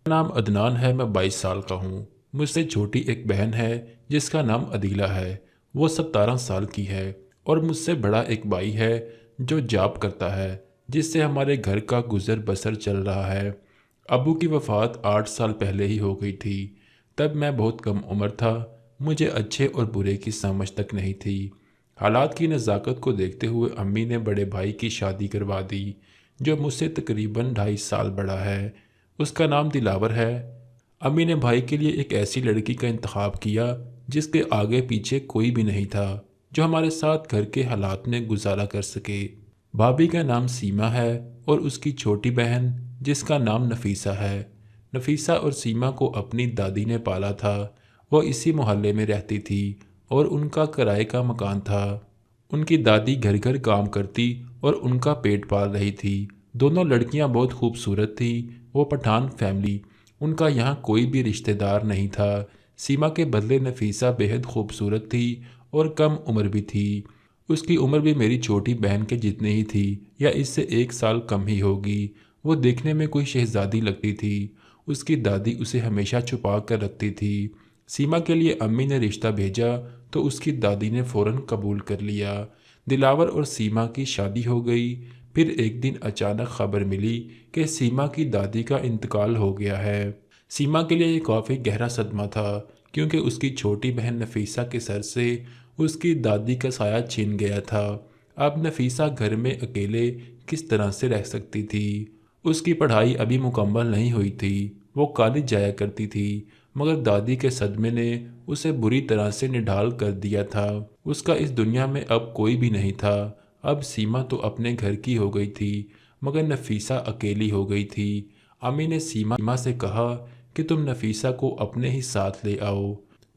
नाम अदनान है, मैं 22 साल का हूँ। मुझसे छोटी एक बहन है जिसका नाम अदीला है। वो 17 साल की है। और मुझसे बड़ा एक भाई है जो जॉब करता है, जिससे हमारे घर का गुजर बसर चल रहा है। अबू की वफ़ात 8 साल पहले ही हो गई थी। तब मैं बहुत कम उम्र था। मुझे अच्छे और बुरे की समझ तक नहीं थी। हालात की नज़ाकत को देखते हुए अम्मी ने बड़े भाई की शादी करवा दी, जो मुझसे तकरीबन 2.5 साल बड़ा है। उसका नाम दिलावर है। अम्मी ने भाई के लिए एक ऐसी लड़की का इंतखाब किया जिसके आगे पीछे कोई भी नहीं था, जो हमारे साथ घर के हालात में गुजारा कर सके। भाभी का नाम सीमा है और उसकी छोटी बहन जिसका नाम नफीसा है। नफीसा और सीमा को अपनी दादी ने पाला था। वह इसी मोहल्ले में रहती थी और उनका किराए का मकान था। उनकी दादी घर घर काम करती और उनका पेट पाल रही थी। दोनों लड़कियां बहुत खूबसूरत थीं। वो पठान फैमिली। उनका यहाँ कोई भी रिश्तेदार नहीं था। सीमा के बदले नफीसा बेहद खूबसूरत थी और कम उम्र भी थी। उसकी उम्र भी मेरी छोटी बहन के जितनी ही थी, या इससे 1 साल कम ही होगी। वो देखने में कोई शहजादी लगती थी। उसकी दादी उसे हमेशा छुपा कर रखती थी। सीमा के लिए अम्मी ने रिश्ता भेजा तो उसकी दादी ने फ़ौरन कबूल कर लिया। दिलावर और सीमा की शादी हो गई। फिर एक दिन अचानक खबर मिली कि सीमा की दादी का इंतकाल हो गया है। सीमा के लिए ये काफ़ी गहरा सदमा था, क्योंकि उसकी छोटी बहन नफीसा के सर से उसकी दादी का साया छीन गया था। अब नफीसा घर में अकेले किस तरह से रह सकती थी? उसकी पढ़ाई अभी मुकम्मल नहीं हुई थी। वो कॉलेज जाया करती थी, मगर दादी के सदमे ने उसे बुरी तरह से निढाल कर दिया था। उसका इस दुनिया में अब कोई भी नहीं था। अब सीमा तो अपने घर की हो गई थी, मगर नफीसा अकेली हो गई थी। अम्मी ने सीमा से कहा कि तुम नफीसा को अपने ही साथ ले आओ।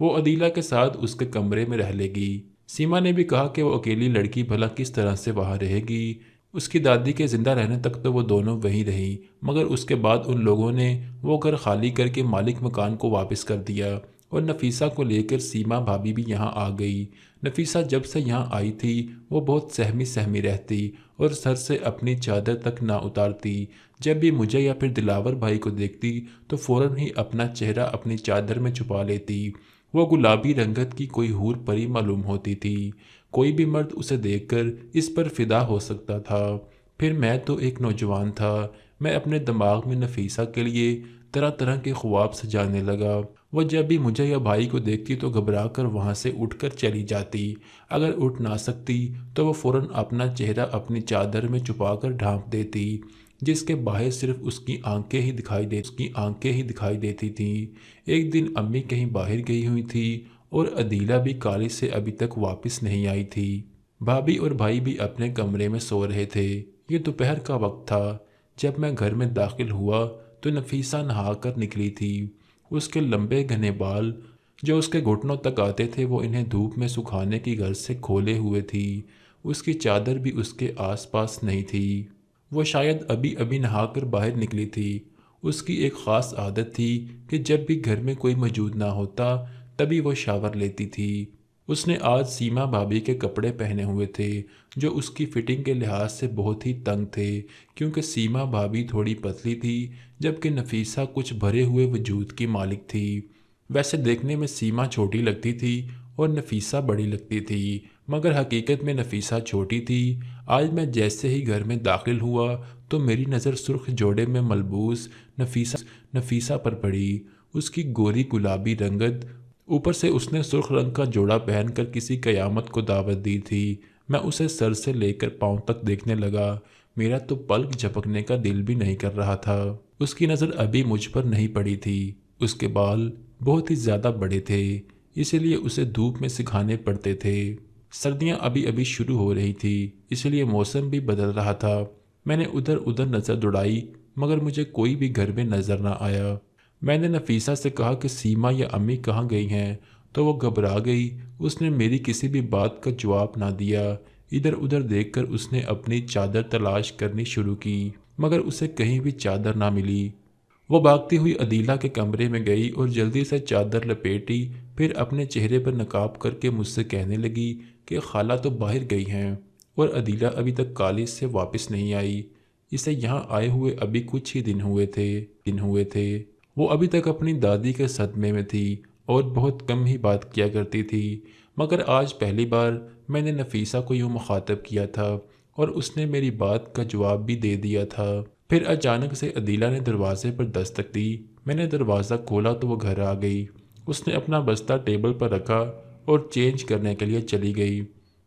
वो अदीला के साथ उसके कमरे में रह लेगी। सीमा ने भी कहा कि वो अकेली लड़की भला किस तरह से वहाँ रहेगी। उसकी दादी के ज़िंदा रहने तक तो वो दोनों वहीं रही, मगर उसके बाद उन लोगों ने वो घर खाली करके मालिक मकान को वापस कर दिया और नफीसा को लेकर सीमा भाभी भी यहाँ आ गई। नफीसा जब से यहाँ आई थी वो बहुत सहमी सहमी रहती और सर से अपनी चादर तक ना उतारती। जब भी मुझे या फिर दिलावर भाई को देखती तो फ़ौरन ही अपना चेहरा अपनी चादर में छुपा लेती। वो गुलाबी रंगत की कोई हूर परी मालूम होती थी। कोई भी मर्द उसे देखकर इस पर फिदा हो सकता था। फिर मैं तो एक नौजवान था। मैं अपने दिमाग में नफीसा के लिए तरह तरह के ख्वाब सजाने लगा। वह जब भी मुझे या भाई को देखती तो घबरा कर वहाँ से उठकर चली जाती। अगर उठ ना सकती तो वह फ़ौरन अपना चेहरा अपनी चादर में छुपाकर ढांप देती, जिसके बाहर सिर्फ उसकी आंखें ही दिखाई देती थीं। एक दिन अम्मी कहीं बाहर गई हुई थी और अदीला भी कॉलेज से अभी तक वापस नहीं आई थी। भाभी और भाई भी अपने कमरे में सो रहे थे। ये दोपहर का वक्त था। जब मैं घर में दाखिल हुआ तो नफीसा नहाकर निकली थी। उसके लंबे घने बाल जो उसके घुटनों तक आते थे वो इन्हें धूप में सुखाने की गर्ज से खोले हुए थी। उसकी चादर भी उसके आसपास नहीं थी। वो शायद अभी अभी नहाकर बाहर निकली थी। उसकी एक ख़ास आदत थी कि जब भी घर में कोई मौजूद ना होता तभी वो शावर लेती थी। उसने आज सीमा भाभी के कपड़े पहने हुए थे, जो उसकी फिटिंग के लिहाज से बहुत ही तंग थे, क्योंकि सीमा भाभी थोड़ी पतली थी जबकि नफीसा कुछ भरे हुए वजूद की मालिक थी। वैसे देखने में सीमा छोटी लगती थी और नफीसा बड़ी लगती थी, मगर हकीकत में नफीसा छोटी थी। आज मैं जैसे ही घर में दाखिल हुआ तो मेरी नज़र सुर्ख जोड़े में मलबूस नफीसा पर पड़ी। उसकी गोरी गुलाबी रंगत, ऊपर से उसने सुर्ख रंग का जोड़ा पहनकर किसी कयामत को दावत दी थी। मैं उसे सर से लेकर पांव तक देखने लगा। मेरा तो पलक झपकने का दिल भी नहीं कर रहा था। उसकी नज़र अभी मुझ पर नहीं पड़ी थी। उसके बाल बहुत ही ज़्यादा बड़े थे, इसीलिए उसे धूप में सिखाने पड़ते थे। सर्दियां अभी अभी शुरू हो रही थी, इसलिए मौसम भी बदल रहा था। मैंने उधर उधर नज़र दौड़ाई, मगर मुझे कोई भी घर में नज़र ना आया। मैंने नफीसा से कहा कि सीमा या अम्मी कहाँ गई हैं, तो वो घबरा गई। उसने मेरी किसी भी बात का जवाब ना दिया। इधर उधर देखकर उसने अपनी चादर तलाश करनी शुरू की, मगर उसे कहीं भी चादर ना मिली। वो भागती हुई अदीला के कमरे में गई और जल्दी से चादर लपेटी। फिर अपने चेहरे पर नकाब करके मुझसे कहने लगी कि खाला तो बाहर गई हैं और अदीला अभी तक कॉलेज से वापस नहीं आई। इसे यहाँ आए हुए अभी कुछ ही दिन हुए थे। وہ ابھی تک اپنی دادی کے صدمے میں تھی اور بہت کم ہی بات کیا کرتی تھی، مگر آج پہلی بار میں نے نفیسہ کو یوں مخاطب کیا تھا اور اس نے میری بات کا جواب بھی دے دیا تھا۔ پھر اچانک سے عدیلہ نے دروازے پر دستک دی۔ میں نے دروازہ کھولا تو وہ گھر آ گئی۔ اس نے اپنا بستہ ٹیبل پر رکھا اور چینج کرنے کے لیے چلی گئی۔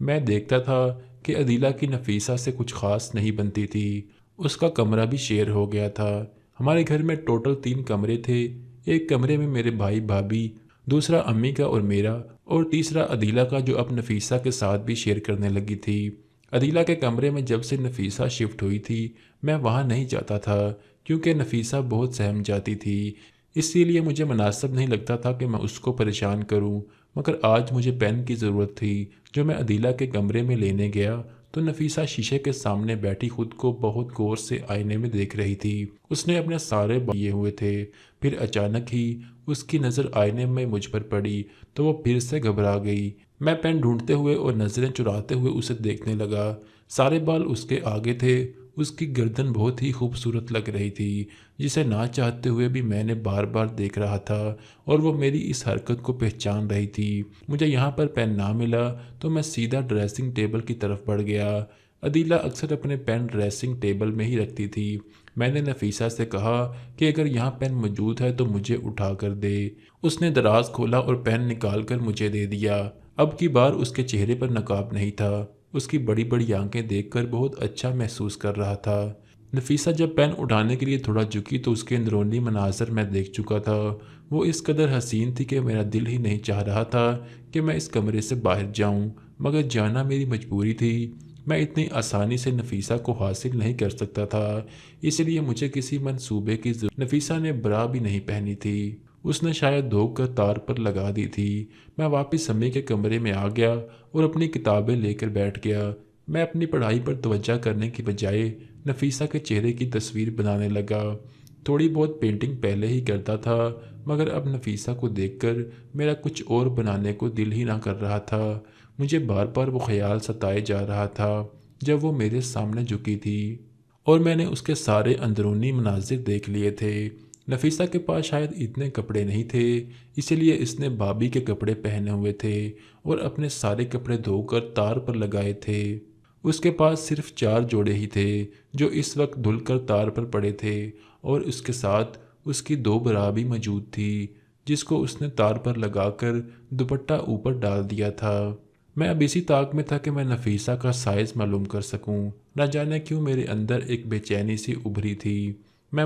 میں دیکھتا تھا کہ عدیلہ کی نفیسہ سے کچھ خاص نہیں بنتی تھی۔ اس کا کمرہ بھی شیئر ہو گیا تھا۔ ہمارے گھر میں ٹوٹل 3 کمرے تھے۔ ایک کمرے میں میرے بھائی بھابھی، دوسرا امی کا اور میرا، اور تیسرا عدیلہ کا جو اب نفیسہ کے ساتھ بھی شیئر کرنے لگی تھی۔ عدیلہ کے کمرے میں جب سے نفیسہ شفٹ ہوئی تھی میں وہاں نہیں جاتا تھا کیونکہ نفیسہ بہت سہم جاتی تھی، اسی لیے مجھے مناسب نہیں لگتا تھا کہ میں اس کو پریشان کروں۔ مگر آج مجھے پین کی ضرورت تھی جو میں عدیلہ کے کمرے میں لینے گیا تو نفیسہ شیشے کے سامنے بیٹھی خود کو بہت غور سے آئینے میں دیکھ رہی تھی۔ اس نے اپنے سارے کیے ہوئے تھے۔ پھر اچانک ہی اس کی نظر آئینے میں مجھ پر پڑی تو وہ پھر سے گھبرا گئی۔ میں پین ڈھونڈتے ہوئے اور نظریں چراتے ہوئے اسے دیکھنے لگا۔ سارے بال اس کے آگے تھے۔ اس کی گردن بہت ہی خوبصورت لگ رہی تھی جسے نہ چاہتے ہوئے بھی میں نے بار بار دیکھ رہا تھا اور وہ میری اس حرکت کو پہچان رہی تھی۔ مجھے یہاں پر پین نہ ملا تو میں سیدھا ڈریسنگ ٹیبل کی طرف بڑھ گیا۔ عدیلہ اکثر اپنے پین ڈریسنگ ٹیبل میں ہی رکھتی تھی۔ میں نے نفیسہ سے کہا کہ اگر یہاں پین موجود ہے تو مجھے اٹھا کر دے۔ اس نے دراز کھولا اور پین نکال کر مجھے دے دیا۔ اب کی بار اس کے چہرے پر نقاب نہیں تھا۔ اس کی بڑی بڑی آنکھیں دیکھ کر بہت اچھا محسوس کر رہا تھا۔ نفیسہ جب پین اٹھانے کے لیے تھوڑا جھکی تو اس کے اندرونی مناظر میں دیکھ چکا تھا۔ وہ اس قدر حسین تھی کہ میرا دل ہی نہیں چاہ رہا تھا کہ میں اس کمرے سے باہر جاؤں، مگر جانا میری مجبوری تھی۔ میں اتنی آسانی سے نفیسہ کو حاصل نہیں کر سکتا تھا، اس لیے مجھے کسی منصوبے کی ضرورت۔ نفیسہ نے برا بھی نہیں پہنی تھی، اس نے شاید دھو کر تار پر لگا دی تھی۔ میں واپس امی کے کمرے میں آ گیا اور اپنی کتابیں لے کر بیٹھ گیا۔ میں اپنی پڑھائی پر توجہ کرنے کی بجائے نفیسہ کے چہرے کی تصویر بنانے لگا۔ تھوڑی بہت پینٹنگ پہلے ہی کرتا تھا، مگر اب نفیسہ کو دیکھ کر میرا کچھ اور بنانے کو دل ہی نہ کر رہا تھا۔ مجھے بار بار وہ خیال ستائے جا رہا تھا جب وہ میرے سامنے جھکی تھی اور میں نے اس کے سارے اندرونی مناظر دیکھ لیے تھے۔ نفیسہ کے پاس شاید اتنے کپڑے نہیں تھے، اسی لیے اس نے بھابھی کے کپڑے پہنے ہوئے تھے اور اپنے سارے کپڑے دھو کر تار پر لگائے تھے۔ اس کے پاس صرف 4 جوڑے ہی تھے جو اس وقت دھل کر تار پر پڑے تھے، اور اس کے ساتھ اس کی 2 برا بھی موجود تھی جس کو اس نے تار پر لگا کر دوپٹہ اوپر ڈال دیا تھا۔ میں اب اسی طاق میں تھا کہ میں نفیسہ کا سائز معلوم کر سکوں۔ نہ جانے کیوں میرے اندر ایک بے چینی سی ابھری تھی۔ میں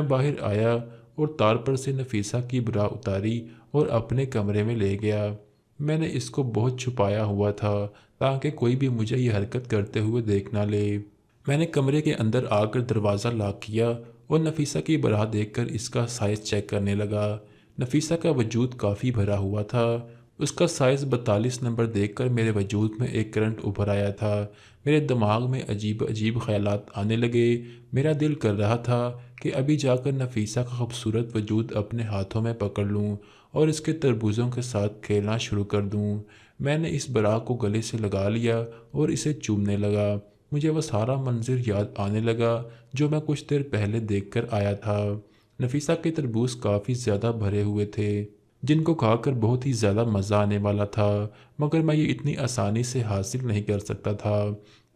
باہر آیا اور تار پر سے نفیسہ کی برا اتاری اور اپنے کمرے میں لے گیا۔ میں نے اس کو بہت چھپایا ہوا تھا تاکہ کوئی بھی مجھے یہ حرکت کرتے ہوئے دیکھ نہ لے۔ میں نے کمرے کے اندر آ کر دروازہ لاک کیا اور نفیسہ کی برا دیکھ کر اس کا سائز چیک کرنے لگا۔ نفیسہ کا وجود کافی بھرا ہوا تھا۔ اس کا سائز 42 نمبر دیکھ کر میرے وجود میں ایک کرنٹ ابھر آیا تھا۔ میرے دماغ میں عجیب عجیب خیالات آنے لگے۔ میرا دل کر رہا تھا کہ ابھی جا کر نفیسہ کا خوبصورت وجود اپنے ہاتھوں میں پکڑ لوں اور اس کے تربوزوں کے ساتھ کھیلنا شروع کر دوں۔ میں نے اس برا کو گلے سے لگا لیا اور اسے چومنے لگا۔ مجھے وہ سارا منظر یاد آنے لگا جو میں کچھ دیر پہلے دیکھ کر آیا تھا۔ نفیسہ کے تربوز کافی زیادہ بھرے ہوئے تھے جن کو کھا کر بہت ہی زیادہ مزہ آنے والا تھا، مگر میں یہ اتنی آسانی سے حاصل نہیں کر سکتا تھا۔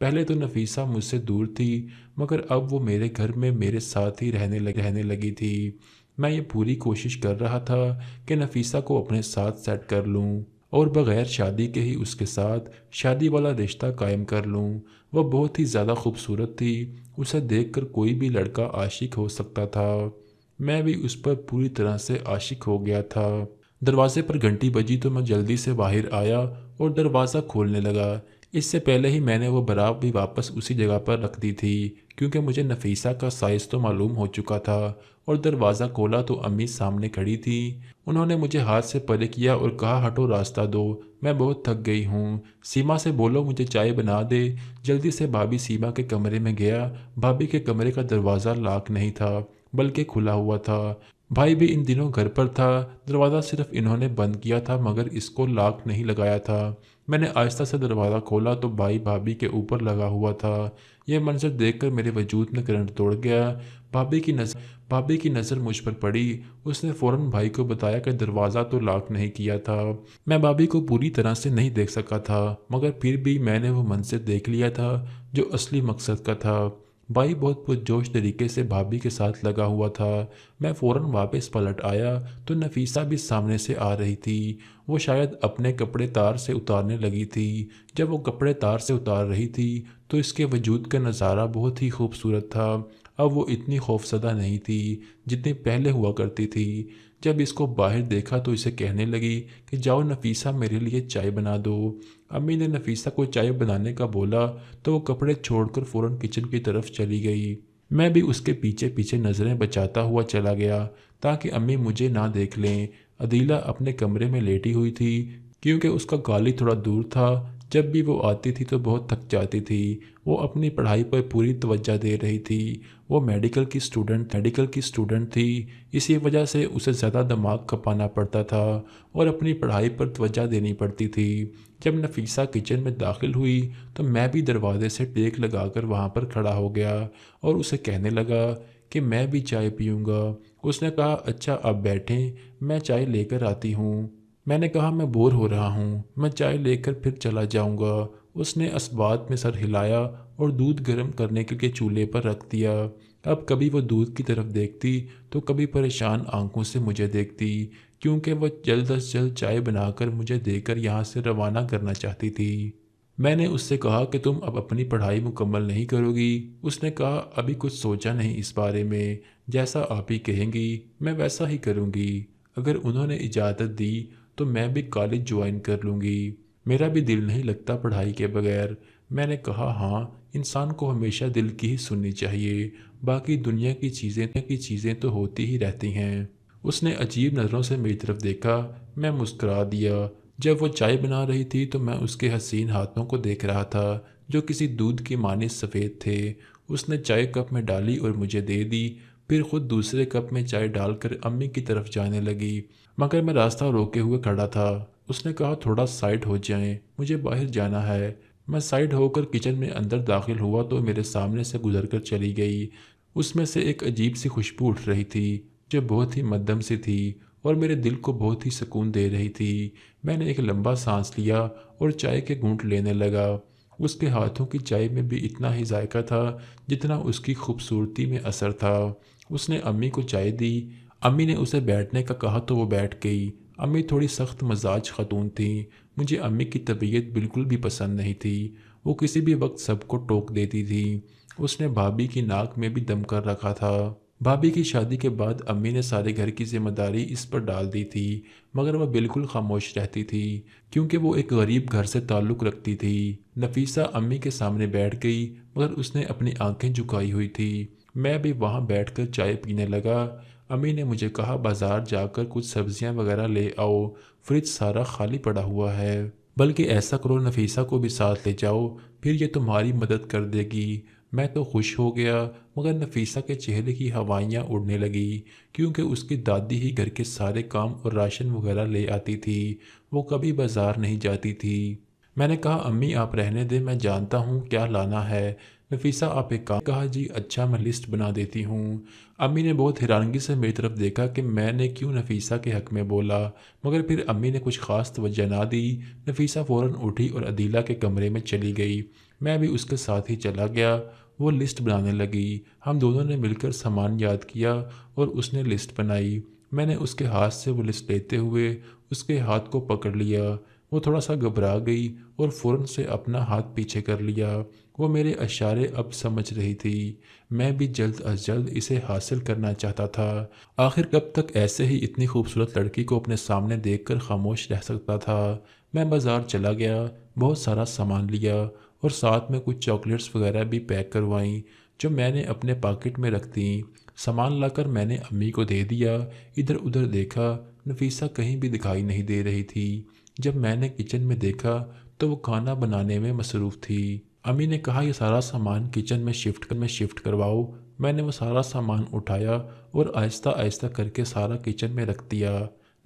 پہلے تو نفیسہ مجھ سے دور تھی، مگر اب وہ میرے گھر میں میرے ساتھ ہی رہنے لگی تھی۔ میں یہ پوری کوشش کر رہا تھا کہ نفیسہ کو اپنے ساتھ سیٹ کر لوں اور بغیر شادی کے ہی اس کے ساتھ شادی والا رشتہ قائم کر لوں۔ وہ بہت ہی زیادہ خوبصورت تھی، اسے دیکھ کر کوئی بھی لڑکا عاشق ہو سکتا تھا۔ میں بھی اس پر پوری طرح سے عاشق ہو گیا تھا۔ دروازے پر گھنٹی بجی تو میں جلدی سے باہر آیا اور دروازہ کھولنے لگا۔ اس سے پہلے ہی میں نے وہ برا بھی واپس اسی جگہ پر رکھ دی تھی کیونکہ مجھے نفیسہ کا سائز تو معلوم ہو چکا تھا، اور دروازہ کھولا تو امی سامنے کھڑی تھی۔ انہوں نے مجھے ہاتھ سے پرے کیا اور کہا ہٹو، راستہ دو، میں بہت تھک گئی ہوں۔ سیما سے بولو مجھے چائے بنا دے۔ جلدی سے بھابھی سیما کے کمرے میں گیا۔ بھابھی کے کمرے کا دروازہ لاک نہیں تھا بلکہ کھلا ہوا تھا۔ भाई भी इन दिनों घर पर था। दरवाज़ा सिर्फ इन्होंने बंद किया था मगर इसको लॉक नहीं लगाया था। मैंने आहिस्ता से दरवाज़ा खोला तो भाई भाभी के ऊपर लगा हुआ था। यह मंजर देखकर मेरे वजूद में करंट दौड़ गया। भाभी की नज़र मुझ पर पड़ी। उसने फ़ौरन भाई को बताया कि दरवाज़ा तो लॉक नहीं किया था। मैं भाभी को पूरी तरह से नहीं देख सका था मगर फिर भी मैंने वो मंजर देख लिया था जो असली मकसद का था। भाई बहुत पुरजोश तरीके से भाभी के साथ लगा हुआ था। मैं फ़ौरन वापस पलट आया तो नफीसा भी सामने से आ रही थी। वो शायद अपने कपड़े तार से उतारने लगी थी। जब वो कपड़े तार से उतार रही थी तो इसके वजूद का नज़ारा बहुत ही खूबसूरत था। अब वो इतनी खौफजदा नहीं थी जितनी पहले हुआ करती थी। जब इसको बाहर देखा तो इसे कहने लगी कि जाओ नफीसा मेरे लिए चाय बना दो। अम्मी ने नफीसा को चाय बनाने का बोला तो वो कपड़े छोड़कर फ़ौरन किचन की तरफ चली गई। मैं भी उसके पीछे पीछे नज़रें बचाता हुआ चला गया ताकि अम्मी मुझे ना देख लें। अदीला अपने कमरे में लेटी हुई थी क्योंकि उसका गाली थोड़ा दूर था। जब भी वो आती थी तो बहुत थक जाती थी। वो अपनी पढ़ाई पर पूरी तवज्जो दे रही थी। वो मेडिकल की स्टूडेंट थी। इसी वजह से उसे ज़्यादा दिमाग खपाना पड़ता था और अपनी पढ़ाई पर तवज्जो देनी पड़ती थी। जब नफीसा किचन में दाखिल हुई तो मैं भी दरवाजे से टेक लगाकर वहाँ पर खड़ा हो गया और उसे कहने लगा कि मैं भी चाय पीऊँगा। उसने कहा अच्छा आप बैठें, मैं चाय लेकर आती हूँ। मैंने कहा मैं बोर हो रहा हूँ, मैं चाय लेकर फिर चला जाऊँगा। उसने इस बात में सर हिलाया और दूध गर्म करने के लिए चूल्हे पर रख दिया। अब कभी वो दूध की तरफ देखती तो कभी परेशान आंखों से मुझे देखती क्योंकि वह जल्द अज जल्द चाय बनाकर मुझे देकर यहाँ से रवाना करना चाहती थी। मैंने उससे कहा कि तुम अब अपनी पढ़ाई मुकम्मल नहीं करोगी। उसने कहा अभी कुछ सोचा नहीं इस बारे में, जैसा आप ही कहेंगी मैं वैसा ही करूँगी। अगर उन्होंने इजाज़त दी तो मैं भी कॉलेज ज्वाइन कर लूँगी। मेरा भी दिल नहीं लगता पढ़ाई के बगैर। मैंने कहा हाँ, इंसान को हमेशा दिल की ही सुननी चाहिए, बाकी दुनिया की चीज़ें तो होती ही रहती हैं। उसने अजीब नज़रों से मेरी तरफ देखा। मैं मुस्कुरा दिया। जब वो चाय बना रही थी तो मैं उसके हसीन हाथों को देख रहा था जो किसी दूध की मानी सफ़ेद थे। उसने चाय कप में डाली और मुझे दे दी। फिर खुद दूसरे कप में चाय डालकर अम्मी की तरफ जाने लगी मगर मैं रास्ता रोके हुए खड़ा था। उसने कहा थोड़ा साइड हो जाएं, मुझे बाहर जाना है। मैं साइड होकर किचन में अंदर दाखिल हुआ तो मेरे सामने से गुजरकर चली गई। उसमें से एक अजीब सी खुशबू उठ रही थी जो बहुत ही मध्यम सी थी और मेरे दिल को बहुत ही सुकून दे रही थी। मैंने एक लंबा सांस लिया और चाय के घूंट लेने लगा। उसके हाथों की चाय में भी इतना ही जायका था जितना उसकी खूबसूरती में असर था। उसने अम्मी को चाय दी। अम्मी ने उसे बैठने का कहा तो वो बैठ गई। अम्मी थोड़ी सख्त मजाज खातून थी। मुझे अम्मी की तबीयत बिल्कुल भी पसंद नहीं थी। वो किसी भी वक्त सबको टोक देती थी। उसने भाभी की नाक में भी दम कर रखा था। भाभी की शादी के बाद अम्मी ने सारे घर की जिम्मेदारी इस पर डाल दी थी मगर वह बिल्कुल खामोश रहती थी क्योंकि वो एक गरीब घर से ताल्लुक़ रखती थी। नफीसा अम्मी के सामने बैठ गई मगर उसने अपनी आंखें झुकाई हुई थी। मैं भी वहाँ बैठकर चाय पीने लगा। अम्मी ने मुझे कहा बाज़ार जाकर कुछ सब्जियाँ वगैरह ले आओ, फ्रिज सारा खाली पड़ा हुआ है। बल्कि ऐसा करो नफीसा को भी साथ ले जाओ, फिर ये तुम्हारी मदद कर देगी। मैं तो खुश हो गया मगर नफीसा के चेहरे की हवाइयाँ उड़ने लगी क्योंकि उसकी दादी ही घर के सारे काम और राशन वगैरह ले आती थी। वो कभी बाज़ार नहीं जाती थी। मैंने कहा अम्मी आप रहने दें, मैं जानता हूँ क्या लाना है। नफीसा आप एक काम कहा जी अच्छा मैं लिस्ट बना देती हूँ। अम्मी ने बहुत हैरानगी से मेरी तरफ देखा कि मैंने क्यों नफीसा के हक़ में बोला मगर फिर अम्मी ने कुछ ख़ास तवज्जो ना दी। नफीसा फ़ौरन उठी और अदीला के कमरे में चली गई। मैं भी उसके साथ ही चला गया। वो लिस्ट बनाने लगी। हम दोनों ने मिलकर सामान याद किया और उसने लिस्ट बनाई। मैंने उसके हाथ से वो लिस्ट लेते हुए उसके हाथ को पकड़ लिया। वो थोड़ा सा घबरा गई और फ़ौरन से अपना हाथ पीछे कर लिया। वो मेरे इशारे अब समझ रही थी। मैं भी जल्द अज जल्द इसे हासिल करना चाहता था। आखिर कब तक ऐसे ही इतनी खूबसूरत लड़की को अपने सामने देखकर खामोश रह सकता था। मैं बाज़ार चला गया, बहुत सारा सामान लिया और साथ में कुछ चॉकलेट्स वगैरह भी पैक करवाईं जो मैंने अपने पॉकेट में रख दी। सामान लाकर मैंने अम्मी को दे दिया। इधर उधर देखा, नफीसा कहीं भी दिखाई नहीं दे रही थी। जब मैंने किचन में देखा तो वो खाना बनाने में मसरूफ़ थी। अम्मी ने कहा, ये सारा सामान किचन में शिफ्ट करवाओ। मैंने वो सारा सामान उठाया और आहिस्ता आहिस्ता करके सारा किचन में रख दिया।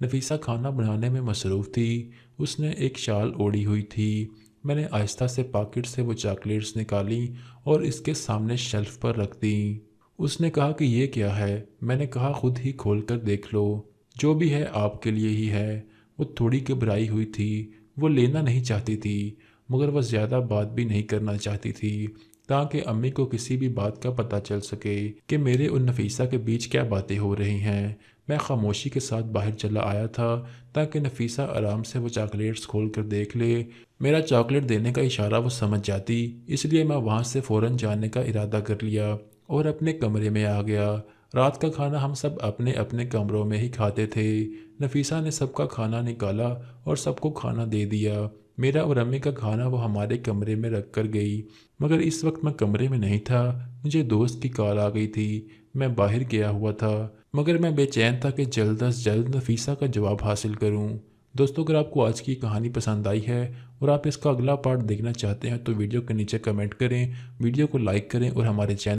नफीसा खाना बनाने में मसरूफ़ थी। उसने एक शाल ओढ़ी हुई थी। मैंने आहिस्ता से पॉकेट से वो चॉकलेट्स निकाली और इसके सामने शेल्फ पर रख दी। उसने कहा कि ये क्या है? मैंने कहा, खुद ही खोल कर देख लो। जो भी है आपके लिए ही है। वो थोड़ी घबराई हुई थी। वो लेना नहीं चाहती थी, मगर वह ज़्यादा बात भी नहीं करना चाहती थी, ताकि अम्मी को किसी भी बात का पता चल सके कि मेरे और नफीसा के बीच क्या बातें हो रही हैं। मैं खामोशी के साथ बाहर चला आया था, ताकि नफीसा आराम से वो चॉकलेट्स खोल कर देख ले। मेरा चॉकलेट देने का इशारा वो समझ जाती, इसलिए मैं वहाँ से फ़ौरन जाने का इरादा कर लिया और अपने कमरे में आ गया। रात का खाना हम सब अपने अपने कमरों में ही खाते थे। नफीसा ने सबका खाना निकाला और सबको खाना दे दिया। मेरा और अम्मी का खाना वो हमारे कमरे में रख कर गई, मगर इस वक्त मैं कमरे में नहीं था। मुझे दोस्त की कॉल आ गई थी। मैं बाहर गया हुआ था, मगर मैं बेचैन था कि जल्द अज जल्द नफीसा का जवाब हासिल करूं। दोस्तों, अगर आपको आज की कहानी पसंद आई है और आप इसका अगला पार्ट देखना चाहते हैं तो वीडियो के नीचे कमेंट करें, वीडियो को लाइक करें और हमारे चैनल